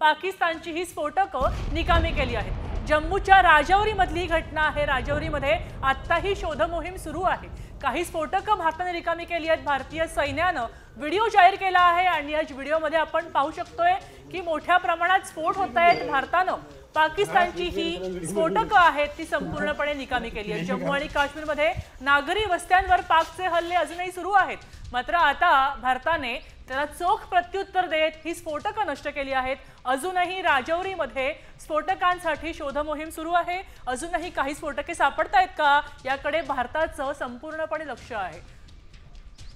पाकिस्तानची ही स्फोटकं निकामी केली आहेत। जम्मूच्या राजौरीमधली घटना आहे। राजौरीमध्ये आत्ताही शोध मोहीम सुरू आहे। काही स्फोटकं भारताने निकामी केली आहेत। भारतीय सैन्यानं व्हिडिओ जाहीर केला आहे आणि या व्हिडिओमध्ये आपण पाहू शकतोय की मोठ्या प्रमाणात स्फोट होत आहेत। भारतानं पाकिस्तानची ही स्फोटकं आहेत ती संपूर्णपणे निकामी केली आहेत। जम्मू आणि काश्मीरमध्ये नागरी वस्त्यांवर पाकचे हल्ले अजूनही सुरू आहेत, मात्र आता भारताने त्याला चोख प्रत्युत्तर देत ही स्फोटकं नष्ट केली आहेत। अजूनही राजौरीमध्ये स्फोटकांसाठी शोध मोहीम सुरू आहे। अजूनही काही स्फोटके सापडतायत का याकडे भारताचं संपूर्णपणे लक्ष आहे।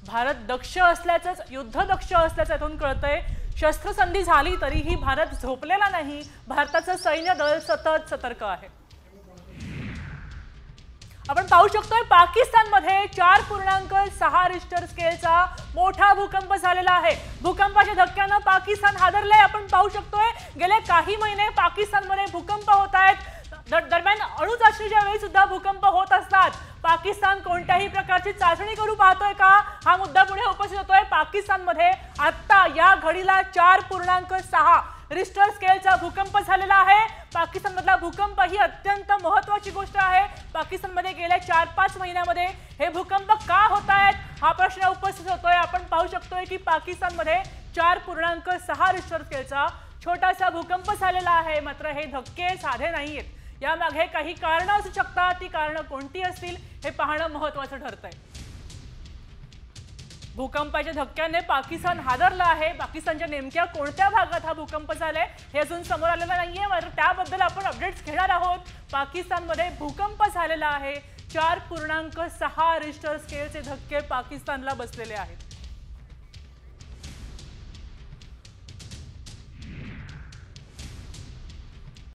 भारत दक्ष असल्याचंच, युद्ध दक्ष असल्याचं यातून कळतंय। शस्त्रसंधी झाली तरीही भारत झोपलेला नाही। भारताचं सैन्य दल सतत सतर्क आहे। आपण पाहू शकतोय पाकिस्तानमध्ये 4.6 रिश्टर स्केलचा मोठा भूकंप झालेला आहे। भूकंपाच्या धक्क्यानं पाकिस्तान हादरलंय। आपण पाहू शकतोय गेले काही महिने पाकिस्तानमध्ये भूकंप होत आहेत। दरम्यान अणुचाचणीच्या वेळी सुद्धा भूकंप होत असतात। पाकिस्तान कोणत्याही प्रकारची चाचणी करू पाहतोय का हा मुद्दा पुढे उपस्थित होतोय। पाकिस्तानमध्ये आता या घडीला 4.6 रिश्टर स्केलचा भूकंप झालेला आहे। पाकिस्तानमधला भूकंप ही अत्यंत महत्त्वाची गोष्ट आहे। पाकिस्तानमध्ये गेल्या 4-5 महिन्यामध्ये हे भूकंप का होत आहेत हा प्रश्न उपस्थित होतोय। आपण पाहू शकतोय की पाकिस्तानमध्ये 4.6 रिश्टर स्केलचा छोटासा भूकंप झालेला आहे, मात्र हे धक्के साधे नाहीयेत। यामागे काही कारणं असू शकतात। ती कारणं कोणती असतील हे पाहणं महत्त्वाचं ठरतंय। भूकंपाच्या धक्क्याने पाकिस्तान हादरला आहे। पाकिस्तानच्या नेमक्या कोणत्या भागात हा भूकंप झालाय हे अजून समोर आलेलं नाहीये, मात्र त्याबद्दल आपण अपडेट्स घेणार आहोत। पाकिस्तानमध्ये भूकंप झालेला आहे। 4.6 रिश्टर स्केलचे धक्के पाकिस्तानला बसलेले आहेत।